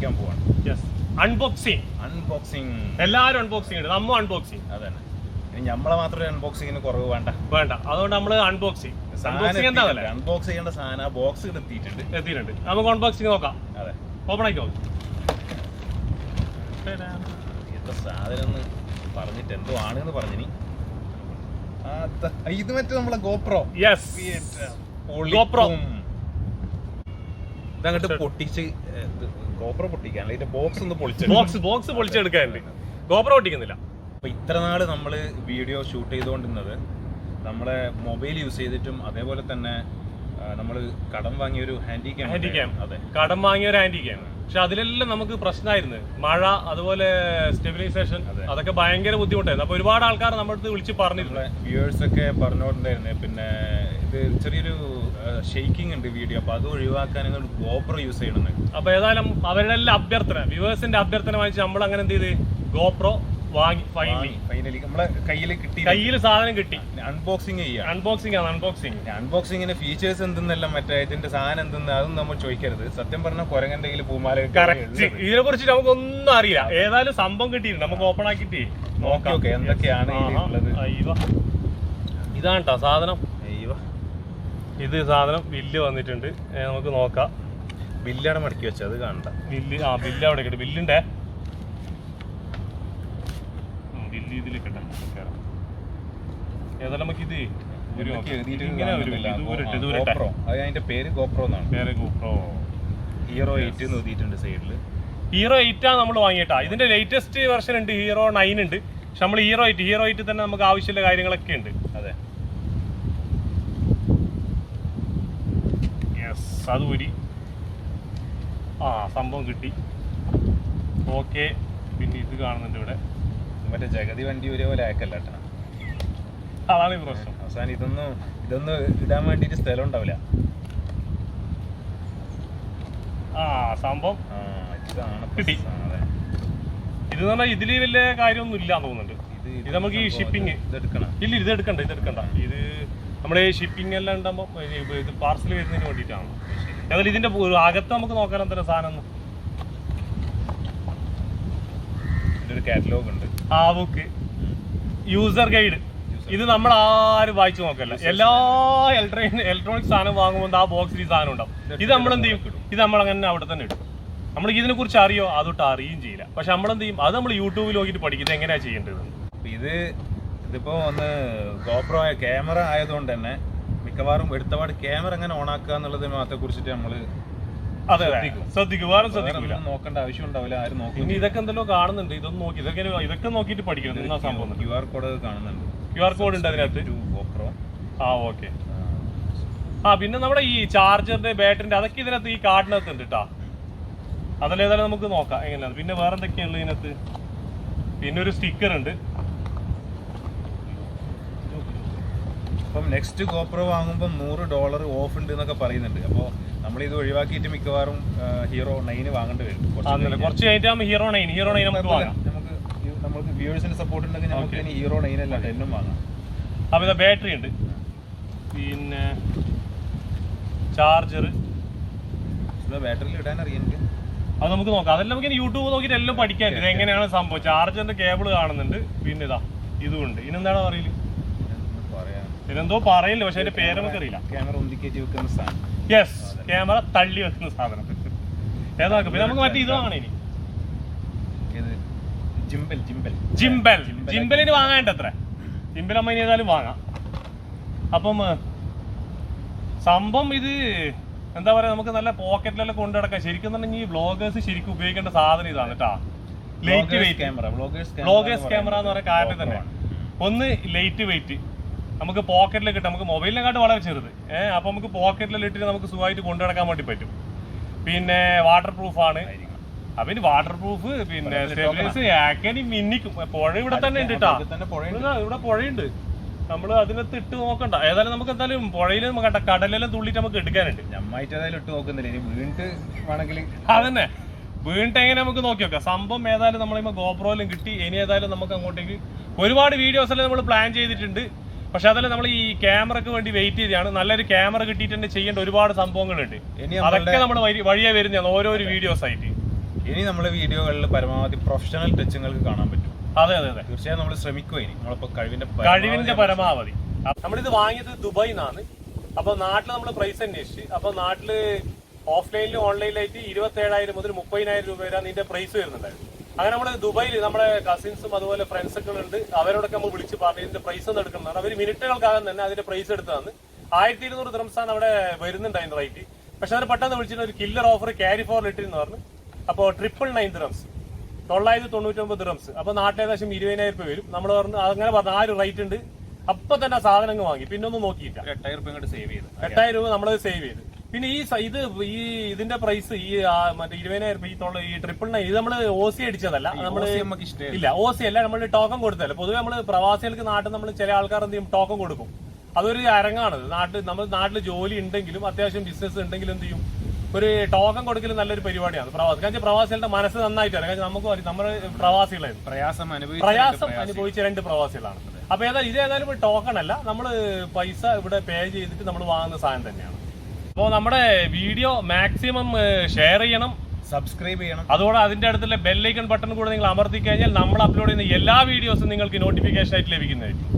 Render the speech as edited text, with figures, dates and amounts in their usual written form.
കാണിക്കാൻ പോവാണ്. അൺബോക്സിംഗ് എല്ലാവരും അൺബോക്സിംഗ് ഉണ്ട്, നമ്മ അൺബോക്സിംഗ്. അതന്നെ, ഇനി നമ്മളെ മാത്രമേ അൺബോക്സിങ്ങിന് കുറവ് വേണ്ട. അതുകൊണ്ട് നമ്മള് അൺബോക്സിംഗ് അൺബോക്സ് ചെയ്യേണ്ട സാധനം ബോക്സ് എത്തിയിട്ടുണ്ട്. നമുക്ക് അൺബോക്സിംഗ് നോക്കാം. അതെ, ഓപ്പൺ ആയിക്കോ. എന്താ സാധനം എന്ന് പറഞ്ഞിട്ട് എന്തോ ആണെന്ന് പറഞ്ഞിനി. ഇത് മറ്റേ നമ്മളെ ഗോപ്രോ. ഗോപ്രോ ഇതങ്ങോട്ട് പൊട്ടിച്ച് ഗോപ്രോ പൊട്ടിക്കാൻ ബോക്സ് ഒന്ന് ബോക്സ് പൊളിച്ചെടുക്കാനുണ്ട്. ഗോപ്രോ പൊട്ടിക്കുന്നില്ല. അപ്പൊ ഇത്ര നാള് നമ്മള് വീഡിയോ ഷൂട്ട് ചെയ്തുകൊണ്ടിരുന്നത് നമ്മളെ മൊബൈൽ യൂസ് ചെയ്തിട്ടും അതേപോലെ തന്നെ നമ്മൾ കടം വാങ്ങിയ ഒരു ഹാൻഡി ക്യാം. അതെ, കടം വാങ്ങിയ ഒരു ഹാൻഡി ക്യാം. പക്ഷെ അതിലെല്ലാം നമുക്ക് പ്രശ്നമായിരുന്നു. മഴ, അതുപോലെ സ്റ്റെബിലൈസേഷൻ, അതൊക്കെ ഭയങ്കര ബുദ്ധിമുട്ടായിരുന്നു. അപ്പൊ ഒരുപാട് ആൾക്കാർ നമ്മുടെ അടുത്ത് വിളിച്ച് പറഞ്ഞിട്ടുണ്ട്. വ്യൂവേഴ്സ് ഒക്കെ പറഞ്ഞുകൊണ്ടായിരുന്നു. പിന്നെ ഇത് ചെറിയൊരു ഷെയ്ക്കിംഗ് ഉണ്ട് വീഡിയോ, അപ്പൊ അത് ഒഴിവാക്കാൻ ഗോപ്രോ യൂസ് ചെയ്യണമെന്ന്. അപ്പൊ ഏതായാലും അവരുടെ എല്ലാം അഭ്യർത്ഥന, വ്യൂവേഴ്സിന്റെ അഭ്യർത്ഥന വാങ്ങിച്ച് നമ്മൾ അങ്ങനെ എന്ത് ചെയ്ത് ഗോപ്രോ വാങ്ങി. ഫൈനലി നമ്മളെ കയ്യിൽ സാധനം കിട്ടി. അൺബോക്സിങ്ങിന് ഫീച്ചേഴ്സ് എന്തെന്നെല്ലാം മറ്റേ ഇതിന്റെ സാധനം എന്തെന്ന് അതൊന്നും നമ്മൾ ചോദിക്കരുത്. സത്യം പറഞ്ഞാൽ കുരങ്ങന്റെ കയ്യിൽ പൂമാല. ഇതിനെ കുറിച്ച് നമുക്കൊന്നും അറിയില്ല. ഏതായാലും സംഭവം കിട്ടിയിട്ടുണ്ട്, നമുക്ക് ഓപ്പൺ ആക്കിട്ട് നോക്കാം എന്തൊക്കെയാണ് ഇതാണ് കേട്ടോ സാധനം. ഇത് സാധനം ബില്ല് വന്നിട്ടുണ്ട്, നമുക്ക് നോക്കാം. ബില്ലാണ് മടക്കി വെച്ചത്, അത് കാണണ്ട. ബില്ല് അവിടെ കിട്ടും. ബില്ലിന്റെ ഏതായാലും നമുക്ക് ഇത് പേര് ഗോപ്രോ എന്നാണ്. ഹീറോ 8 എന്ന് എഴുതിയിട്ടുണ്ട് സൈഡില്. ഹീറോ 8 ആണ് നമ്മൾ വാങ്ങിയിട്ടാ. ഇതിന്റെ ലേറ്റസ്റ്റ് വെർഷൻ ഉണ്ട്, ഹീറോ 9 ഉണ്ട്. പക്ഷെ നമ്മൾ ഹീറോ 8 തന്നെ നമുക്ക് ആവശ്യമുള്ള കാര്യങ്ങളൊക്കെ ഉണ്ട്. അതെ, അത് ഊരി സംഭവം കിട്ടി. ഓക്കെ, പിന്നെ ഇത് കാണുന്നുണ്ട് ഇവിടെ മറ്റേ ജഗതി വണ്ടി ഒരേപോലെ ആക്കല്ല കേട്ടോ. അതാണ് ഈ പ്രശ്നം. അവസാനം ഇതൊന്നും ഇടാൻ വേണ്ടിട്ട് സ്ഥലം ഉണ്ടാവില്ല. സംഭവം കിട്ടി. ഇത് പറഞ്ഞാൽ ഇതില് വലിയ കാര്യമൊന്നും ഇല്ലാന്ന് തോന്നുന്നുണ്ട്. ഇത് നമുക്ക് ഈ ഷിപ്പിംഗ് ഇല്ല, ഇത് എടുക്കണ്ട. ഇത് നമ്മുടെ ഷിപ്പിംഗ് എല്ലാം ഉണ്ടാകുമ്പോൾ ഇത് പാർസൽ വരുന്നതിന് വേണ്ടിയിട്ടാണ്. ഏതായാലും ഇതിന്റെ അകത്ത് നമുക്ക് നോക്കാൻ എന്തായാലും സാധനം ഒരു കാറ്റലോഗ് ഉണ്ട്. Book, user guide. ഇത് നമ്മൾ ആരും വായിച്ചു നോക്കല്ല. എല്ലാ ഇലക്ട്രോണിക് സാധനം വാങ്ങുമ്പോൾ ആ ബോക്സിൽ ഈ സാധനം ഉണ്ടാവും. ഇത് നമ്മളെന്ത് ചെയ്യും? ഇത് നമ്മളങ്ങനെ അവിടെ തന്നെ ഇടും. നമ്മൾ ഇതിനെ കുറിച്ച് അറിയോ? അതൊട്ട് അറിയുകയും ചെയ്യില്ല. പക്ഷെ നമ്മളെന്ത് ചെയ്യും? അത് നമ്മൾ യൂട്യൂബിൽ നോക്കിയിട്ട് പഠിക്കും ഇത് എങ്ങനെയാ ചെയ്യേണ്ടത്. ഇതിപ്പോ ഒന്ന് ഗോപ്രോ ക്യാമറ ആയതുകൊണ്ട് തന്നെ മിക്കവാറും എടുത്തപാട് ക്യാമറ എങ്ങനെ ഓൺ ആക്കുക എന്നുള്ളതിനെ കുറിച്ചിട്ട് നമ്മള് ശ്രദ്ധിക്കും. നോക്കേണ്ട ആവശ്യം ഉണ്ടാവില്ല, ആരും നോക്കും. ഇതൊക്കെ എന്തെല്ലോ കാണുന്നുണ്ട്, ഇതൊന്നും നോക്കി ഇതൊക്കെ നോക്കിയിട്ട് പഠിക്കണം. സംഭവം QR കോഡ് കാണുന്നുണ്ട്. QR കോഡ് ഉണ്ട് അതിനകത്ത്. ഗോപ്രോ. ഓക്കെ. പിന്നെ നമ്മുടെ ഈ ചാർജറിന്റെ ബാറ്ററിന്റെ അതൊക്കെ ഇതിനകത്ത് ഈ കാർഡിനകത്ത് ഉണ്ട് കേട്ടോ. അതിലേതായാലും നമുക്ക് നോക്കാം എങ്ങനെയാണ്. പിന്നെ വേറെ എന്തൊക്കെയാണ് ഇതിനകത്ത്? പിന്നെ ഒരു സ്റ്റിക്കർ ഉണ്ട്. അപ്പം നെക്സ്റ്റ് ഗോപ്രോ വാങ്ങുമ്പോൾ $100 ഓഫ് ഉണ്ട് എന്നൊക്കെ പറയുന്നുണ്ട്. അപ്പോൾ നമ്മൾ ഇത് ഒഴിവാക്കിയിട്ട് മിക്കവാറും ഹീറോ 9 വാങ്ങേണ്ടി വരും. കുറച്ച് കഴിഞ്ഞാൽ ഹീറോ 9 നമുക്ക് വാങ്ങാം. നമുക്ക് വ്യൂവേഴ്സിന്റെ സപ്പോർട്ട് ഉണ്ടെങ്കിൽ നമുക്ക് ഇനി ഹീറോ 9 അല്ല 10 വാങ്ങാം. അപ്പോൾ ഇത് ബാറ്ററി ഉണ്ട്, പിന്നെ ചാർജർ. ബാറ്ററിയിൽ ഇടാൻ അറിയാം അത് നമുക്ക് നോക്കാം. അതെല്ലാം നമുക്ക് യൂട്യൂബ് നോക്കിയിട്ട് എല്ലാം പഠിക്കാൻ. ഇത് എങ്ങനെയാണ് സംഭവം. ചാർജറിന്റെ കേബിൾ കാണുന്നുണ്ട്. പിന്നെ ഇതുണ്ട്. ഇതിനെന്താണ് പറയല്? ഇതെന്തോ പറയില്ല, പക്ഷെ അതിന്റെ പേര് നമുക്ക് അറിയില്ല. ക്യാമറ ഒന്നിക്കേറ്റി വെക്കുന്ന സാധനം. യെസ്, ക്യാമറ തള്ളി വെക്കുന്ന സാധനം. ഏതാക്കും. പിന്നെ നമുക്ക് മറ്റേ ഇതാണ് ഇനി ജിംബലിന് വാങ്ങാണ്ട് എത്ര ജിംബൽ അമ്മ ഇനി ഏതായാലും വാങ്ങാം. അപ്പം സംഭവം ഇത് എന്താ പറയാ, നമുക്ക് നല്ല പോക്കറ്റിലെല്ലാം കൊണ്ടു നടക്കാം. ശരിക്കും പറഞ്ഞാൽ ഈ വ്ളോഗേഴ്സ് ശരിക്കും ഉപയോഗിക്കേണ്ട സാധനം ഇതാണ് കേട്ടാ. Light weight camera, vloggers camera എന്ന് പറയുന്ന കാരണം തന്നെ. ഒന്ന് ലൈറ്റ് വെയിറ്റ്, നമുക്ക് പോക്കറ്റിൽ കിട്ടും. നമുക്ക് മൊബൈലിനെക്കാട്ട് വളരെ ചെറുത്. അപ്പൊ നമുക്ക് പോക്കറ്റിലെല്ലാം ഇട്ടിട്ട് നമുക്ക് സുഖമായിട്ട് കൊണ്ടു നടക്കാൻ വേണ്ടി പറ്റും. പിന്നെ വാട്ടർ പ്രൂഫ് ആണ്. അപ്പൊ ഇനി വാട്ടർ പ്രൂഫ്, പിന്നെ സ്റ്റെബിലൈസ് ആക്കാൻ മിന്നിക്കും. പുഴ ഇവിടെ തന്നെ ഉണ്ട് കേട്ടാ. ഇവിടെ പുഴയുണ്ട്, നമ്മൾ അതിനകത്ത് ഇട്ട് നോക്കണ്ട. ഏതായാലും നമുക്ക് എന്തായാലും പുഴയിൽ കടലെല്ലാം തുള്ളിട്ട് നമുക്ക് എടുക്കാനുണ്ട്. ഞമ്മായിട്ട് ഏതായാലും ഇട്ട് നോക്കുന്നില്ല, ഇനി വീണിട്ട് വേണമെങ്കിൽ അതന്നെ വീണിട്ട് എങ്ങനെ നമുക്ക് നോക്കി നോക്കാം. സംഭവം ഏതായാലും നമ്മളിപ്പോ ഗോപ്രോയിലും കിട്ടി. ഇനി ഏതായാലും നമുക്ക് അങ്ങോട്ടേക്ക് ഒരുപാട് വീഡിയോസ് എല്ലാം നമ്മൾ പ്ലാൻ ചെയ്തിട്ടുണ്ട്. പക്ഷെ അതെല്ലാം നമ്മൾ ഈ ക്യാമറക്ക് വേണ്ടി വെയിറ്റ് ചെയ്താണ്. നല്ലൊരു ക്യാമറ കിട്ടിയിട്ട് തന്നെ ചെയ്യേണ്ട ഒരുപാട് സംഭവങ്ങളുണ്ട്. അതൊക്കെ നമ്മൾ വഴിയെ വരുന്നതാണ് ഓരോരോ വീഡിയോസ് ആയിട്ട്. ഇനി നമ്മളെ വീഡിയോകളിൽ പരമാവധി പ്രൊഫഷണൽ ടച്ചുങ്ങൾക്ക് കാണാൻ പറ്റും. അതെ അതെ അതെ, തീർച്ചയായും നമ്മൾ ശ്രമിക്കുക. ഇനി നമ്മളിപ്പോ കഴിവിന്റെ പരമാവധി. നമ്മളിത് വാങ്ങിയത് ദുബായിൽ നിന്നാണ്. അപ്പൊ നാട്ടില് നമ്മൾ പ്രൈസ് അന്വേഷിച്ച്, അപ്പൊ നാട്ടില് ഓഫ്ലൈനിലും ഓൺലൈനിലായിട്ട് 27,000 മുതൽ 30,000 രൂപ വരെ ഇതിന്റെ പ്രൈസ് വരുന്നുണ്ടായിരുന്നു. അങ്ങനെ നമ്മള് ദുബായിൽ നമ്മുടെ കസിൻസും അതുപോലെ ഫ്രണ്ട്സൊക്കെ ഉണ്ട്, അവരോടൊക്കെ നമ്മൾ വിളിച്ച് പറഞ്ഞു ഇതിന്റെ പ്രൈസ് ഒന്ന് എടുക്കുന്നതാണ്. അവർ മിനിറ്റുകൾക്കാകും തന്നെ അതിന്റെ പ്രൈസ് എടുത്തതാണ്. 1,200 ദിർഹംസാണ് അവിടെ വരുന്നുണ്ട് അതിന്റെ റേറ്റ്. പക്ഷെ അവർ പെട്ടെന്ന് വിളിച്ചിട്ട് ഒരു killer offer carry four litre എന്ന് പറഞ്ഞു. അപ്പോൾ 999 ദിർഹംസ്, 999 ദിർഹംസ്. അപ്പൊ നാട്ടിൽ ഏകദേശം 20,000 രൂപ വരും. നമ്മൾ പറഞ്ഞു അങ്ങനെ പറഞ്ഞു ആ ഒരു റേറ്റ് ഉണ്ട്. അപ്പൊ തന്നെ ആ സാധനങ്ങൾ വാങ്ങി, പിന്നെ ഒന്നും നോക്കിയില്ല. 8,000 രൂപ ഇങ്ങോട്ട് സേവ് ചെയ്ത്, 8,000 രൂപ നമ്മളത് സേവ് ചെയ്ത്. പിന്നെ ഇതിന്റെ പ്രൈസ് ഈ മറ്റേ 20,000 രൂപ ഈ 999 ഇത് നമ്മള് OC അടിച്ചതല്ല, നമ്മള് ഇല്ല OC അല്ല, നമ്മൾ ടോക്കൺ കൊടുത്തല്ല. പൊതുവെ നമ്മള് പ്രവാസികൾക്ക് നാട്ടിൽ നമ്മൾ ചില ആൾക്കാർ എന്ത് ചെയ്യും, ടോക്കൺ കൊടുക്കും. അതൊരു അരങ്ങാണ്. നമ്മൾ നാട്ടിൽ ജോലി ഉണ്ടെങ്കിലും അത്യാവശ്യം ബിസിനസ് ഉണ്ടെങ്കിലും എന്ത് ചെയ്യും, ഒരു ടോക്കൺ കൊടുക്കലും നല്ലൊരു പരിപാടിയാണ് പ്രവാസി. കാരണം പ്രവാസികളുടെ മനസ്സ് നന്നായിട്ട് അറിയാം. കാരണം നമുക്ക് നമ്മുടെ പ്രവാസികളായിരുന്നു പ്രയാസം അനുഭവിച്ച 2 പ്രവാസികളാണ്. അപ്പൊ ഇത് ഏതായാലും ടോക്കൺ അല്ല, നമ്മൾ പൈസ ഇവിടെ പേ ചെയ്തിട്ട് നമ്മൾ വാങ്ങുന്ന സാധനം തന്നെയാണ്. അപ്പോൾ നമ്മുടെ വീഡിയോ മാക്സിമം ഷെയർ ചെയ്യണം, സബ്സ്ക്രൈബ് ചെയ്യണം. അതോടെ അതിന്റെ അടുത്തുള്ള ബെല്ലൈക്കൺ ബട്ടൺ കൂടെ നിങ്ങൾ അമർത്തി കഴിഞ്ഞാൽ നമ്മൾ അപ്ലോഡ് ചെയ്യുന്ന എല്ലാ വീഡിയോസും നിങ്ങൾക്ക് നോട്ടിഫിക്കേഷൻ ആയിട്ട് ലഭിക്കുന്നതായിരിക്കും.